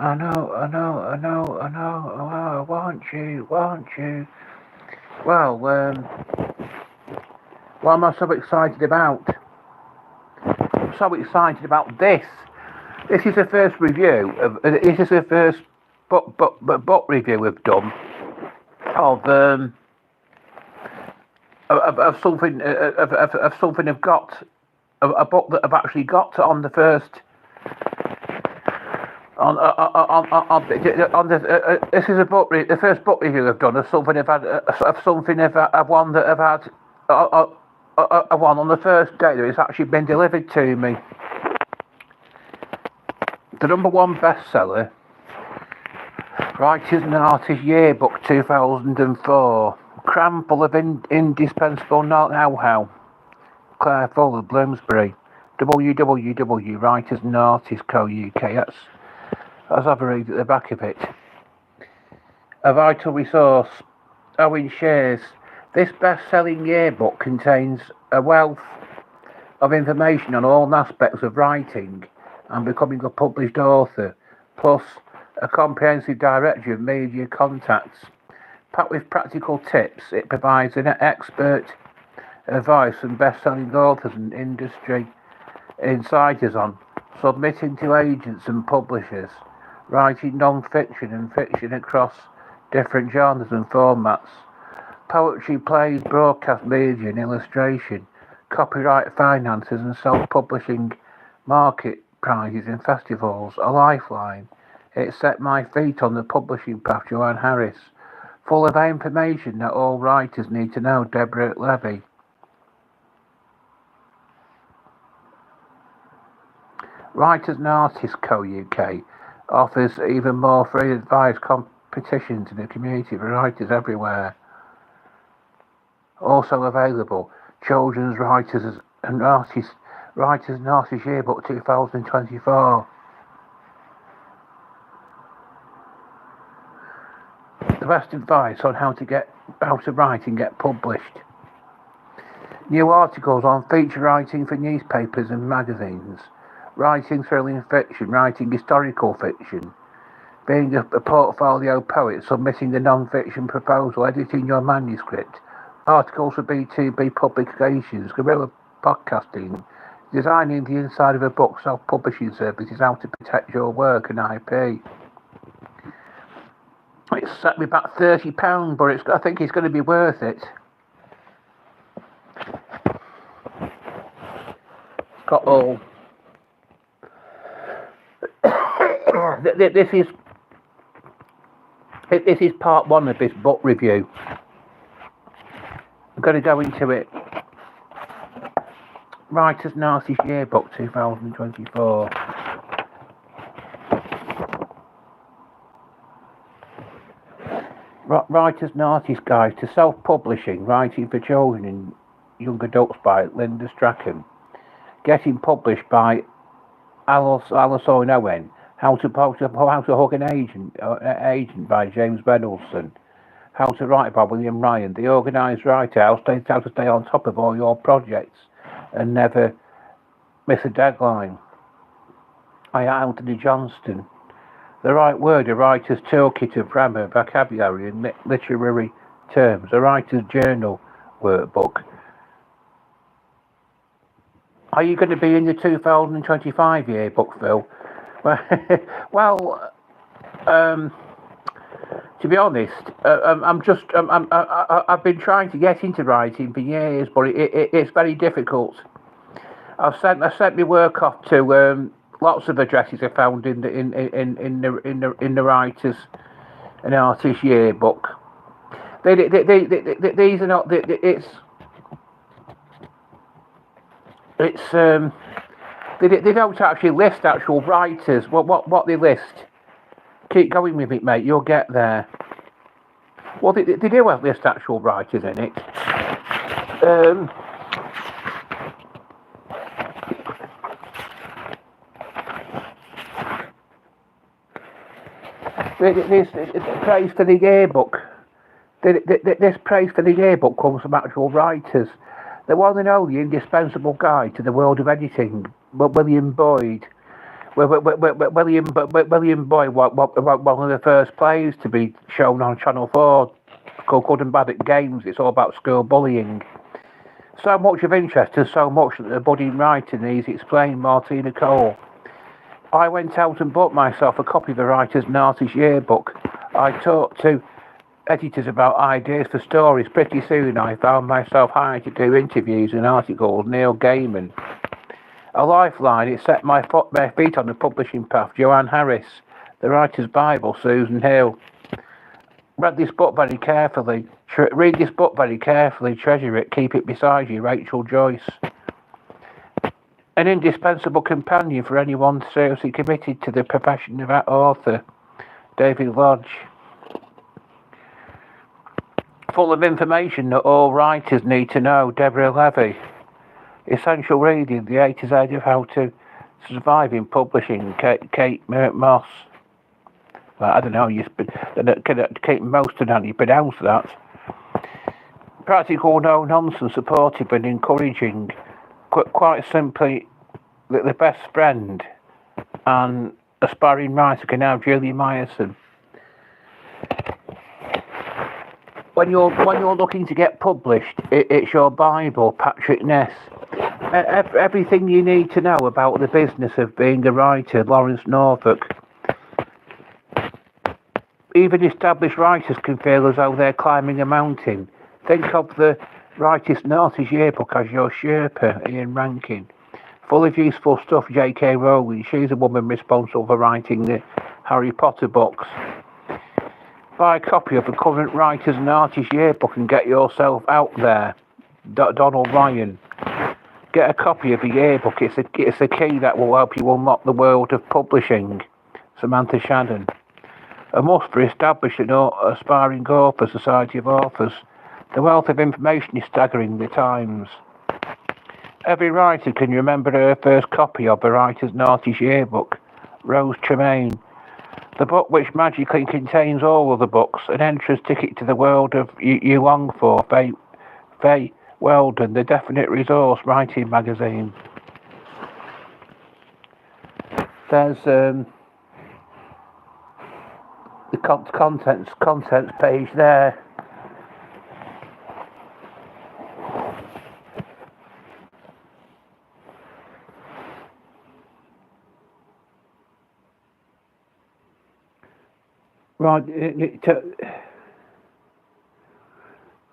I know, I know, I know, I know. Oh, I want you. Well, what am I so excited about? I'm so excited about this. This is the first review of. This is the first book review we've done of of something of something I've got a book that I've actually got on the first on the this is the first book review I've done of something I've had of something I've one that I've had a one on the first day that it's actually been delivered to me. The #1 bestseller, Writers and Artists Yearbook 2004, crammed full of indispensable know-how. Claire Fuller, Bloomsbury, www. and Artists Co. UK. That's I've read at the back of it. A vital resource. Owen shares. This best-selling yearbook contains a wealth of information on all aspects of writing and becoming a published author, plus a comprehensive directory of media contacts. Packed with practical tips, it provides an expert advice from best-selling authors and industry insiders on submitting to agents and publishers, writing non-fiction and fiction across different genres and formats, poetry, plays, broadcast media and illustration, copyright finances and self-publishing market prizes in festivals, a lifeline. It set my feet on the publishing path, Joanne Harris. Full of information that all writers need to know, Deborah Levy. Writers and Artists Co. UK offers even more free advice competitions in the community for writers everywhere. Also available, Children's Writers and Artists Yearbook 2024. The best advice on how to write and get published. New articles on feature writing for newspapers and magazines, writing thrilling fiction, writing historical fiction, being a portfolio poet, submitting a non-fiction proposal, editing your manuscript, articles for B2B publications, guerrilla podcasting, designing the inside of a book, self-publishing services, how to protect your work and IP. It's set me back £30, but I think it's going to be worth it. It's got all. This is part one of this book review. I'm going to go into it. Writers and Artists Yearbook 2024. Writers and Artists Guide to Self-Publishing, Writing for Children and Young Adults by Linda Strachan. Getting Published by Alison Owen. How to Hook an Agent by James Benelson. How to Write by William Ryan. The Organised Writer, how to stay on top of all your projects and never miss a deadline. By Anthony Johnston. The Right Word, a writer's toolkit of grammar, vocabulary and literary terms. A writer's journal workbook. Are you going to be in the 2025 yearbook, Phil? Well, to be honest, I've been trying to get into writing for years, but it's very difficult. I sent my work off to lots of addresses I found in the Writers and Artists Yearbook. These are not. They don't actually list actual writers. What they list. Keep going with it, mate. You'll get there. Well, they do have list actual writers in it. This praise for the yearbook. This praise for the yearbook comes from actual writers. The one and only indispensable guide to the world of editing, William Boyd. William Boy, one of the first plays to be shown on Channel 4, called Good and Bad at Games. It's all about school bullying. So much of interest and so much that the budding writer needs explained, Martina Cole. I went out and bought myself a copy of the writer's and artist yearbook. I talked to editors about ideas for stories. Pretty soon I found myself hired to do interviews and articles. Neil Gaiman. A lifeline, it set my feet on the publishing path. Joanne Harris. The Writer's Bible, Susan Hill. Read this book very carefully. Treasure it. Keep it beside you. Rachel Joyce. An indispensable companion for anyone seriously committed to the profession of author. David Lodge. Full of information that all writers need to know. Deborah Levy. Essential reading, the A to Z of how to survive in publishing. Kate Moss. Well, I don't know, Kate Moss, how you pronounce that. Practical, no nonsense, supportive and encouraging. Quite simply, the best friend and aspiring writer can have Julie Myerson. When you're looking to get published, it's your Bible, Patrick Ness. Everything you need to know about the business of being a writer, Lawrence Norfolk. Even established writers can feel as though they're climbing a mountain. Think of the Writer's and Artist Yearbook as your Sherpa, Ian Rankin. Full of useful stuff, J.K. Rowling. She's a woman responsible for writing the Harry Potter books. Buy a copy of the current Writers and Artist Yearbook and get yourself out there. Donald Ryan. Get a copy of the yearbook. It's a key that will help you unlock the world of publishing. Samantha Shannon. A must for established and aspiring author, Society of Authors. The wealth of information is staggering the times. Every writer can remember her first copy of the Writer's and Artist Yearbook. Rose Tremaine. The book which magically contains all other books, an entrance ticket to the world of you long for. Faye Weldon, the Definite Resource Writing Magazine. There's the contents page there. Right,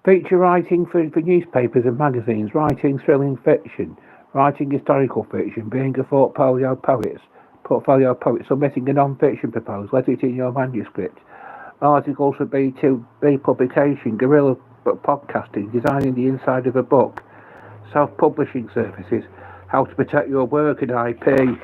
feature writing for newspapers and magazines, writing thrilling fiction, writing historical fiction, being a portfolio poet, submitting a non-fiction proposal, let it in your manuscript, articles for B2B publication, guerrilla podcasting, designing the inside of a book, self-publishing services, how to protect your work and IP.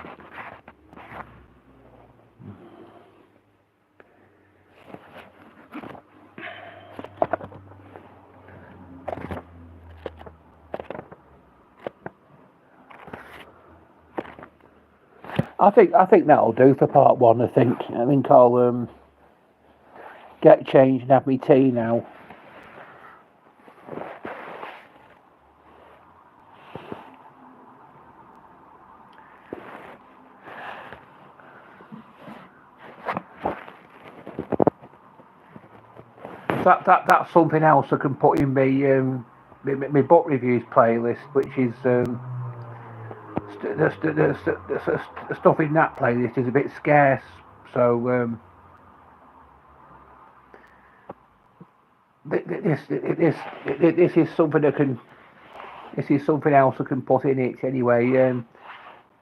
I think that'll do for part one. I think I'll get changed and have me tea now. That's something else I can put in my book reviews playlist, which is the stuff in that playlist is a bit scarce, so this is something else I can put in it anyway.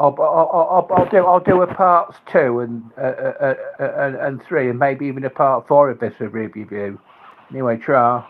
I'll do a parts 2 and 3 and maybe even a part 4 of this review. Anyway, try.